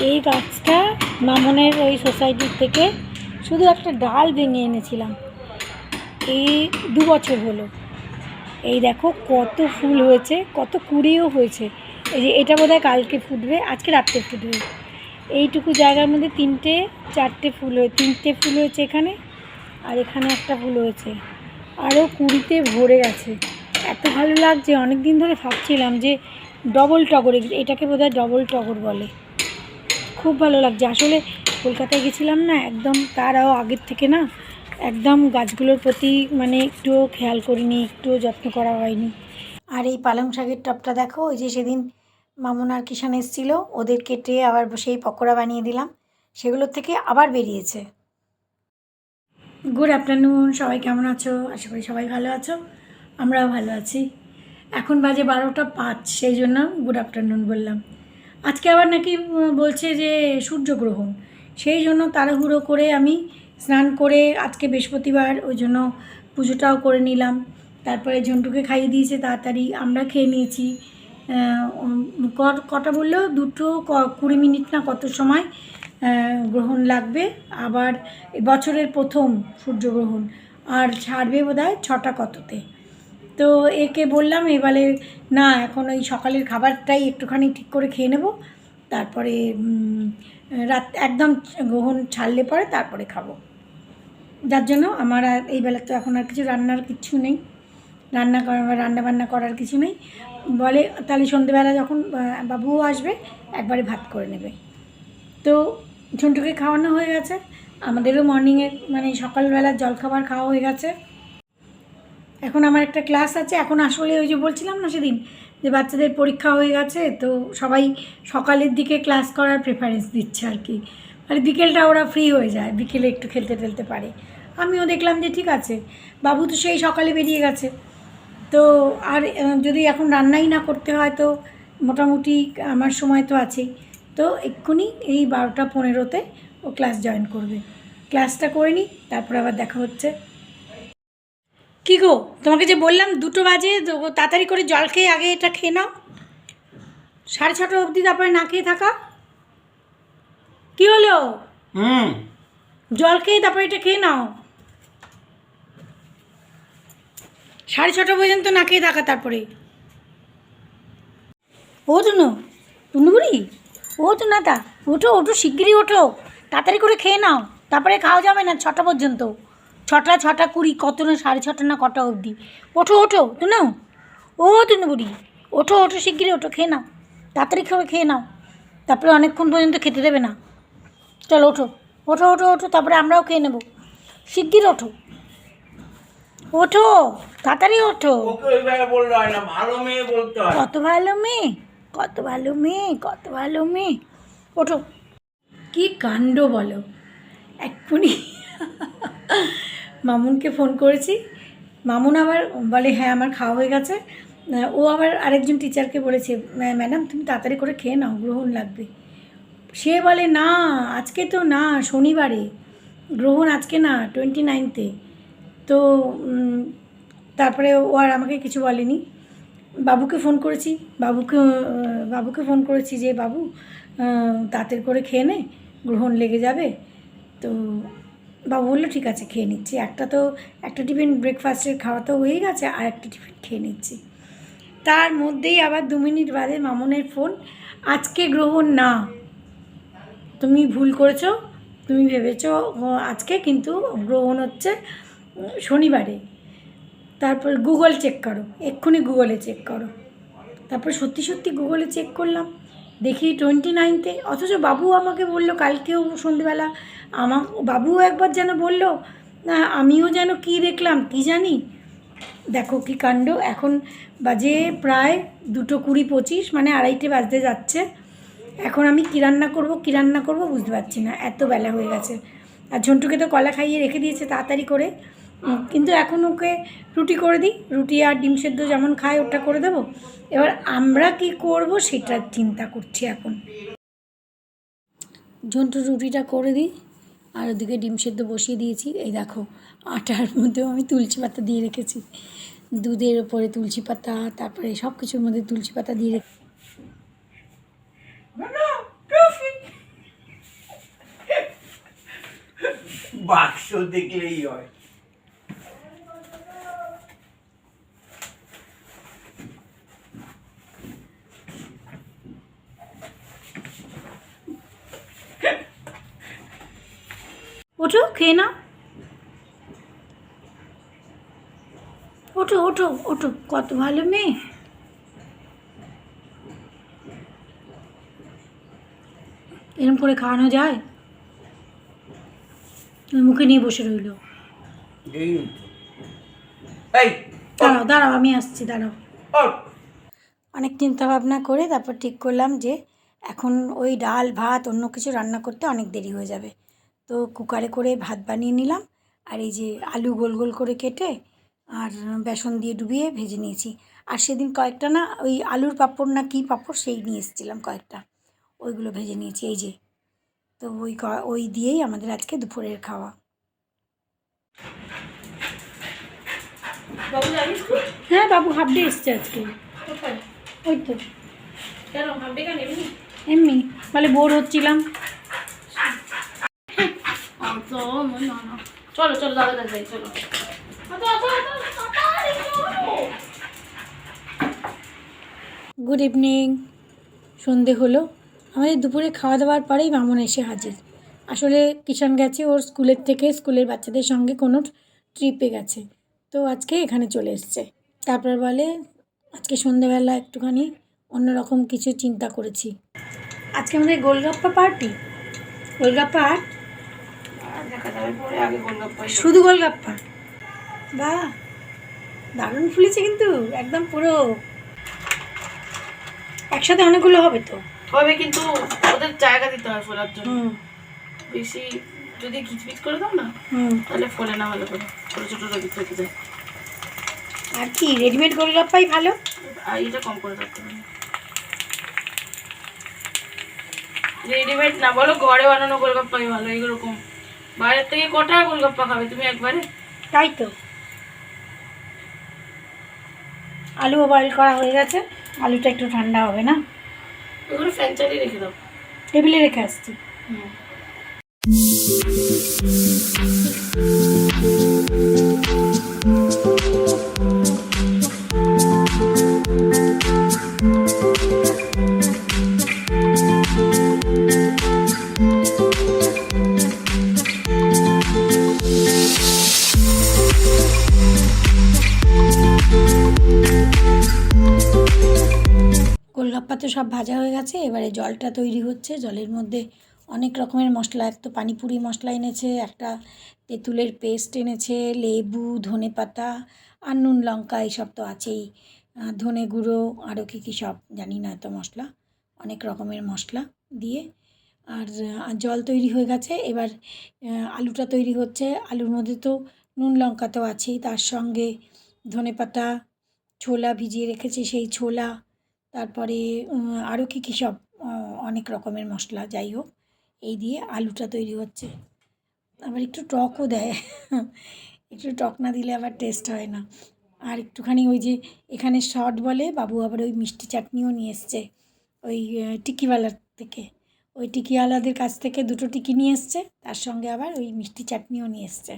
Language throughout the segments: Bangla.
এই গাছটা মামনের ওই সোসাইটির থেকে শুধু একটা ডাল ভেঙে এনেছিলাম। এই 2 বছর হলো। এই দেখো কত ফুল হয়েছে, কত কুড়িও হয়েছে। এই যে এটা বোধহয় কালকে ফুটবে, আজকে রাত্রে ফুটবে। এইটুকু জায়গার মধ্যে 3-4টে ফুল হয়ে 3টে ফুল হয়েছে এখানে, আর এখানে একটা ফুল হয়েছে। আরও কুড়িতে ভরে গেছে। এত ভালো লাগছে, অনেক দিন ধরে ভাবছিলাম যে ডবল টগর, এটাকে বোধহয় ডবল টগর বলে। খুব ভালো লাগছে। আসলে কলকাতায় গেছিলাম না, একদম তারাও আগের থেকে না একদম গাছগুলোর প্রতি মানে একটুও খেয়াল করিনি, একটুও যত্ন করা হয়নি। আর এই পালং শাকের টবটা দেখো, ওই যে সেদিন মামুন আর কিষান এসেছিল, ওদের কেটে আবার সেই পকোড়া বানিয়ে দিলাম, সেগুলোর থেকে আবার বেরিয়েছে। গুড আফটারনুন, সবাই কেমন আছো? আশা করি সবাই ভালো আছো, আমরাও ভালো আছি। এখন বাজে 12টা 5, সেই জন্য গুড আফটারনুন বললাম। আজকে আবার নাকি বলছে যে সূর্যগ্রহণ, সেই জন্য তাড়াহুড়ো করে আমি স্নান করে, আজকে বৃহস্পতিবার ওই জন্য পুজোটাও করে নিলাম। তারপরে ঝন্টুকে খাইয়ে দিয়েছে তাড়াতাড়ি, আমরা খেয়ে নিয়েছি। কটা বললো 2:20 না কত সময় গ্রহণ লাগবে। আবার বছরের প্রথম সূর্যগ্রহণ, আর ছাড়বে বোধহয় 6টা কততে। তো একে বললাম, এবারে না এখন ওই সকালের খাবারটাই একটুখানি ঠিক করে খেয়ে নেব, তারপরে রাত একদম গ্রহণ ছাড়লে পরে তারপরে খাবো। যার জন্য আমার আর এই বেলা তো এখন আর কিছু রান্নার কিছু নেই, রান্নাবান্না করার কিছু নেই। বলে তাহলে সন্ধেবেলা যখন বাবুও আসবে একবারে ভাত করে নেবে। তো ঝন্টুকে খাওয়ানো হয়ে গেছে, আমাদেরও মর্নিংয়ে মানে সকালবেলার জলখাবার খাওয়া হয়ে গেছে। এখন আমার একটা ক্লাস আছে। এখন আসলে ওই যে বলছিলাম না সেদিন যে বাচ্চাদের পরীক্ষা হয়ে গেছে, তো সবাই সকালের দিকে ক্লাস করার প্রেফারেন্স দিচ্ছে আর কি। মানে বিকেলটা ওরা ফ্রি হয়ে যায়, বিকেলে একটু খেলতে টেলতে পারে। আমিও দেখলাম যে ঠিক আছে, বাবু তো সেই সকালে বেরিয়ে গেছে, তো আর যদি এখন রান্নাই না করতে হয় তো মোটামুটি আমার সময় তো আছেই। তো এক্ষুনি এই 12টা 15-তে ও ক্লাস জয়েন করবে। ক্লাসটা করে নিই, তারপর আবার দেখা হচ্ছে। কী গো, তোমাকে যে বললাম 2টো বাজে, তাড়াতাড়ি করে জল খেয়ে আগে এটা খেয়ে নাও। 6:30 অবধি তারপরে না খেয়ে থাকা। কী হলো? জল খেয়ে তারপরে এটা খেয়ে নাও। 6:30 পর্যন্ত না খেয়ে থাকা, তারপরে। ও টুনু বুড়ি, ও তো না তা, ওঠো ওঠো, শিগগিরই ওঠো, তাড়াতাড়ি করে খেয়ে নাও, তারপরে খাওয়া যাবে না 6টা পর্যন্ত। 6:20 কত না 6:30 না কটা অবধি। ওঠো ওঠো টুনু, ও টুনু বুড়ি, ওঠো ওঠো, শিগগিরই ওঠো, খেয়ে নাও, তাড়াতাড়ি করে খেয়ে নাও, তারপরে অনেকক্ষণ পর্যন্ত খেতে দেবে না। চলো ওঠো ওঠো ওঠো ওঠো, তারপরে আমরাও খেয়ে নেবো। শিগগির ওঠো ওঠো, তাড়াতাড়ি ওঠো। কত ভালো মেয়ে, কত ভালো মেয়ে, কত ভালো মেয়ে, ওঠো। কি কাণ্ড বলো, এক্ষুনি মামুনকে ফোন করেছি, মামুন আবার বলে হ্যাঁ আমার খাওয়া হয়ে গেছে। ও আবার আরেকজন টিচারকে বলেছে, ম্যাডাম তুমি তাড়াতাড়ি করে খেয়ে নাও, গ্রহণ লাগবে। সে বলে না, আজকে তো না, শনিবারে গ্রহণ, আজকে না 29-তে। তো তারপরে ও আর আমাকে কিছু বলেনি। বাবুকে ফোন করেছি, বাবুকে ফোন করেছি যে বাবু তাড়াতাড়ি করে খেয়ে নে, গ্রহণ লেগে যাবে। তো বাবু বললো ঠিক আছে খেয়ে নিচ্ছি। একটা টিফিন ব্রেকফাস্টের খাওয়া তো হয়েই গেছে, আর একটা টিফিন খেয়ে নিচ্ছি। তার মধ্যেই আবার 2 মিনিট বাদে মামনের ফোন, আজকে গ্রহণ না, তুমি ভুল করেছো, তুমি ভেবেছো আজকে, কিন্তু গ্রহণ হচ্ছে শনিবারে। তারপর গুগল চেক করো, এক্ষুনি গুগলে চেক করো। তারপর সত্যি সত্যি গুগলে চেক করলাম, দেখি 29-তে। অথচ বাবু আমাকে বললো কালকেও সন্ধ্যেবেলা, বাবুও একবার যেন বললো, না আমিও যেন কী দেখলাম কী জানি। দেখো কী কাণ্ড, এখন বাজে প্রায় 2:20, মানে 2:30 বাজতে যাচ্ছে। এখন আমি কী রান্না করবো বুঝতে পারছি না, এত বেলা হয়ে গেছে। আর ঝন্টুকে তো কলা খাইয়ে রেখে দিয়েছে তাড়াতাড়ি করে, কিন্তু এখন ওকে রুটি করে দিই, রুটি আর ডিম সেদ্ধ যেমন খায় ওটা করে দেবো। এবার আমরা কি করব সেটা চিন্তা করছি এখন। ঝন্টু রুটিটা করে দিই, আর ওদিকে ডিম সেদ্ধ বসিয়ে দিয়েছি। এই দেখো আটার মধ্যেও আমি তুলসী পাতা দিয়ে রেখেছি, দুধের ওপরে তুলসী পাতা, তারপরে সব কিছুর মধ্যে তুলসী পাতা দিয়ে বাক্স দেখলেই হয়। ওঠো খেয়ে নাও, ওঠো ওঠো ওঠো, কত ভালো মেয়ে। এরম করে খাওয়ানো যায়? মুখে নিয়ে বসে রইল। দাঁড়াও দাঁড়াও, আমি আসছি, দাঁড়াও। অনেক চিন্তা ভাবনা করে তারপর ঠিক করলাম যে এখন ওই ডাল ভাত অন্য কিছু রান্না করতে অনেক দেরি হয়ে যাবে, তো কুকারে করে ভাত বানিয়ে নিলাম। আর এই যে আলু গোল গোল করে কেটে আর বেসন দিয়ে ডুবিয়ে ভেজে নিয়েছি। আর সেদিন কয়েকটা না ওই আলুর পাঁপড় না কী পাঁপড় সেই নিয়ে এসেছিলাম কয়েকটা, ওইগুলো ভেজে নিয়েছি। এই যে, তো ওই দিয়েই আমাদের আজকে দুপুরের খাওয়া। হ্যাঁ, বাবু হাফ ডে এসছে আজকে। ওই তো এমনি বলে বোর হচ্ছিলাম। চলো চলো দাদা যাই, চলো। Good evening. সন্ধে হলো, আমাদের দুপুরে খাওয়া দাওয়ার পরেই মামুন এসে হাজির। আসলে কিষান গেছে ওর স্কুলের থেকে, স্কুলের বাচ্চাদের সঙ্গে কোনো ট্রিপে গেছে, তো আজকে এখানে চলে এসছে। তারপর বলে আজকে সন্ধেবেলা একটুখানি অন্যরকম কিছু চিন্তা করেছি। আজকে আমাদের গোলগাপ্পা পার্টি, গোলগাপ্পা আর দেখা যাবে পরে, আগে গোলগাপ্পা। শুধু গোলগাপ্পা? বাহ, দারুণ ফুলেছে কিন্তু, একদম পুরো একসাথে অনেকগুলো হবে তো। হবে, কিন্তু ওদের জায়গা দিতে হয় ফোলার জন্য। বেশি যদি খিচমিচ করে দাও না তাহলে ফোলে না ভালো করে, ছোটো ছোটো রবি থেকে যায়। আর কি রেডিমেড গোলগাপ্পাই ভালো, আর এটা কম করে রাখতে হবে। রেডিমেড না, বলো ঘরে বানানো গোলগাপ্পাই ভালো। এইরকম বাইরের থেকে কটা গোলগাপ্পা খাবে তুমি একবারে? তাই তো। আলুও বয়েল করা হয়ে গেছে, আলুটা একটু ঠান্ডা হবে না, ওগুলো ফ্যান চালিয়ে রেখে দাও, টেবিলে রেখে আসছি। গোলগাপ্পা তো সব ভাজা হয়ে গেছে, এবারে জলটা তৈরি হচ্ছে। জলের মধ্যে অনেক রকমের মশলা, এক তো পানিপুরি মশলা এনেছে, একটা তেঁতুলের পেস্ট এনেছে, লেবু, ধনেপাতা আর নুন লঙ্কা এইসব তো আছেই, ধনে গুঁড়ো, আরও কী সব জানি না, এত মশলা, অনেক রকমের মশলা দিয়ে। আর জল তৈরি হয়ে গেছে, এবার আলুটা তৈরি হচ্ছে। আলুর মধ্যে তো নুন লঙ্কা তো আছেই, তার সঙ্গে ধনেপাতা, ছোলা ভিজিয়ে রেখেছে সেই ছোলা, তারপরে আরও কী সব অনেক রকমের মশলা, যাই হোক এই দিয়ে আলুটা তৈরি হচ্ছে। আবার একটু টকও দেয়, একটু টক না দিলে আবার টেস্ট হয় না। আর একটুখানি ওই যে এখানে শর্ট বলে, বাবু আবার ওই মিষ্টি চাটনিও নিয়ে এসছে ওই টিকিওয়ালার থেকে, ওই টিকিওয়ালাদের কাছ থেকে 2টো টিকি নিয়ে এসছে, তার সঙ্গে আবার ওই মিষ্টি চাটনিও নিয়ে এসছে।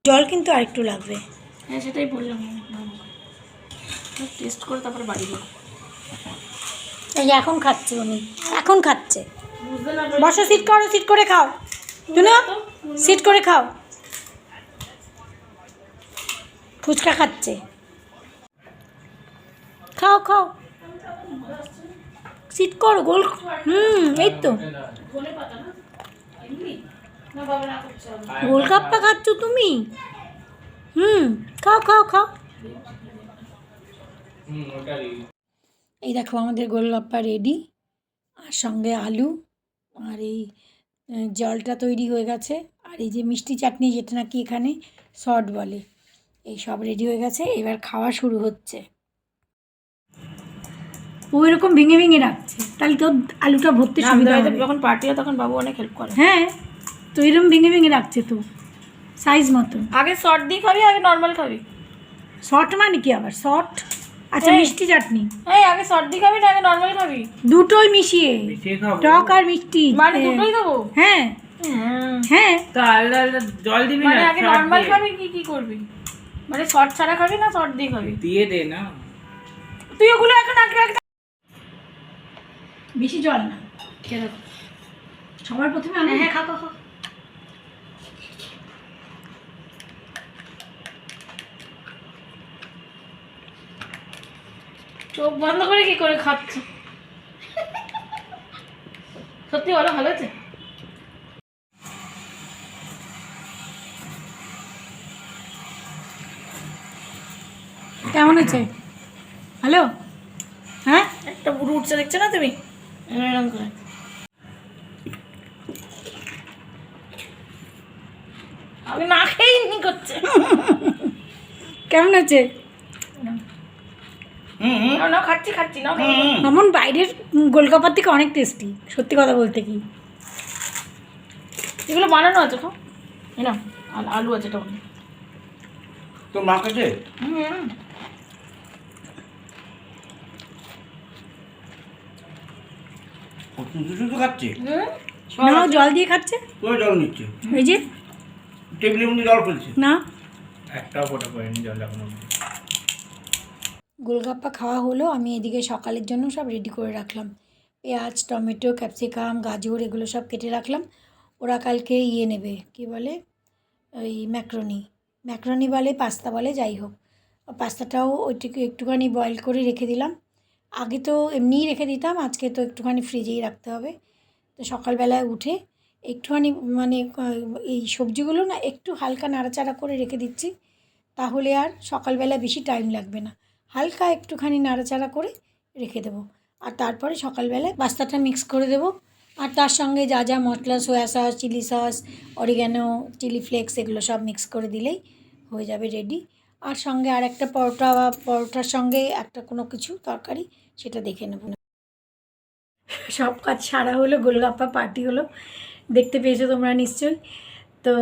জল কিন্তু আরেকটু লাগবে। হ্যাঁ সেটাই বললাম, টেস্ট করে তারপরে বাড়ি দেবো। এই যে এখন খাচ্ছে উনি, এখন খাচ্ছে। বসো, সিট করো, সিট করে খাও, শুনো, সিট করে খাও। ফুচকা খাচ্ছে, খাও খাও, সিট করো, গোল। এই তো গোলগাপ্পা খাচ্ছ তুমি, খাও খাও খাও। এই দেখো আমাদের গোলগাপ্পা রেডি, আর সঙ্গে আলু, আর এই জলটা তৈরি হয়ে গেছে, আর এই যে মিষ্টি চাটনি যেটা নাকি এখানে শর্ট বলে, এই সব রেডি হয়ে গেছে। এবার খাওয়া শুরু হচ্ছে। ও এরকম ভেঙে ভেঙে রাখছে, তাহলে তো আলুটা ভরতে সুবিধা হবে। যখন পার্টি হয় তখন বাবু অনেক হেল্প করে। হ্যাঁ, তো এরকম ভেঙে ভেঙে রাখছে তো সাইজ মতো। আগে শর্ট দিয়ে খাবি, আগে নর্মাল খাবি? শর্ট মানে কি আবার শর্ট? আচ্ছা মিষ্টি চাটনি এই আগে সর্দি খাবি না আগে নর্মাল খাবি? দুটোই মিশিয়ে, মিশিয়ে খাবো। টক আর মিষ্টি। মানে দুটোই দেবো? হ্যাঁ হ্যাঁ। তো আলাদা আলাদা জল দিবি না, মানে আগে shot নর্মাল দিয়ে। খাবি কি করবি? মানে শর্ট ছাড়া খাবি না শর্ট দিয়ে খাবি? দিয়ে দে না। তুই ওগুলো এখন আগে বেশি জল না, সবার প্রথমে আমি। হ্যাঁ খা খা খা। চোখ বন্ধ করে কি করে খাচ্ছ? সত্যি বলো ভালো আছে? কেমন আছে? হ্যালো, হ্যাঁ একটা বুড়ো উঠছে দেখছো না তুমি? এরকম করে। আমি না খেয়েই নি করছে। কেমন আছে? না না খাচ্ছি না। এমন বাইরের গোলগাপ্পার থেকে অনেক টেস্টি, সত্যি কথা বলতে কি। এগুলো বানানো আছে খাও। এই না আলু আছে এটা। তোর মা কাছে শুধু শুধু খাচ্ছে, না জল দিয়ে খাচ্ছে, তোর জল নিচ্ছে, এই যে টেবিলের মধ্যে জল ফেলছে না। একটাও ফোটা পড়েনি জল এখন। গোলগাপ্পা খাওয়া হলো, আমি এদিকে সকালের জন্য সব রেডি করে রাখলাম। পেঁয়াজ, টমেটো, ক্যাপসিকাম, গাজর এগুলো সব কেটে রাখলাম। ওরা কালকে নেবে, কি বলে ওই ম্যাক্রোনি বলে, পাস্তা বলে, যাই হোক। পাস্তাটাও ওইটিকে একটুখানি বয়েল করে রেখে দিলাম। আগে তো এমনিই রেখে দিতাম, আজকে তো একটুখানি ফ্রিজেই রাখতে হবে। তো সকালবেলায় উঠে একটুখানি মানে এই সবজিগুলো না একটু হালকা নাড়াচাড়া করে রেখে দিচ্ছি, তাহলে আর সকালবেলা বেশি টাইম লাগবে না। হালকা একটুখানি নাড়াচাড়া করে রেখে দেবো, আর তারপরে সকালবেলায় পাস্তাটা মিক্স করে দেবো। আর তার সঙ্গে যা যা মশলা, soya sauce, chilli sauce, oregano, chilli flakes এগুলো সব মিক্স করে দিলেই হয়ে যাবে রেডি। আর সঙ্গে আর একটা পরোটা বা পরোটার সঙ্গে একটা কোনো কিছু তরকারি, সেটা দেখে নেব। সব কাজ সারা হলো, গোলগাপ্পা পার্টি হলো, দেখতে পেয়েছো তোমরা নিশ্চয়ই। তো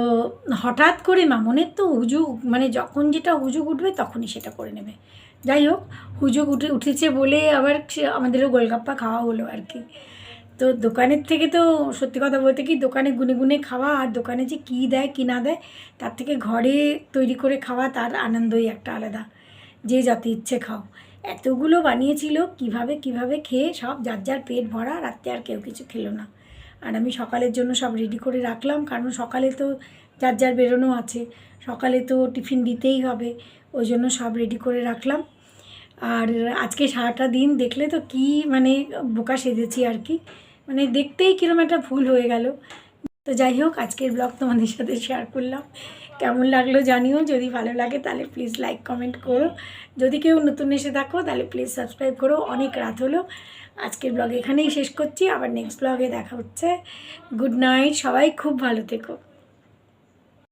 হঠাৎ করে মামনের তো হুজুগ, মানে যখন যেটা হুজুগ উঠবে তখনই সেটা করে নেবে। যাই হোক, হুজুগ উঠেছে বলে আবার আমাদেরও গোলগাপ্পা খাওয়া হলো আর কি। তো দোকানের থেকে তো সত্যি কথা বলতে কি, দোকানে গুনে গুনে খাওয়া আর দোকানে যে কী দেয় কী না দেয়, তার থেকে ঘরে তৈরি করে খাওয়া, তার আনন্দই একটা আলাদা। যে যত ইচ্ছে খাও। এতগুলো বানিয়েছিল, কিভাবে খেয়ে সব যার যার পেট ভরা, রাত্রে আর কেউ কিছু খেলো না। আর আমি সকালের জন্য সব রেডি করে রাখলাম, কারণ সকালে তো যার যার বেরোনো আছে, সকালে তো টিফিন দিতেই হবে, ওই জন্য সব রেডি করে রাখলাম। আর আজকে সারাটা দিন দেখলে তো কি মানে বোকা সেজেছি আর কি, মানে দেখতেই কীরকম একটা ভুল হয়ে গেল। তো যাই হোক, আজকের ব্লগ তোমাদের সাথে শেয়ার করলাম। কেমন লাগলো জানিও, যদি ভালো লাগে তাহলে প্লিজ লাইক কমেন্ট করো, যদি কেউ নতুন এসে থাকো তাহলে প্লিজ সাবস্ক্রাইব করো। অনেক রাত হলো, আজকের ব্লগ এখানেই শেষ করছি, আবার নেক্সট ব্লগে দেখা হচ্ছে। গুড নাইট, সবাই খুব ভালো থেকো।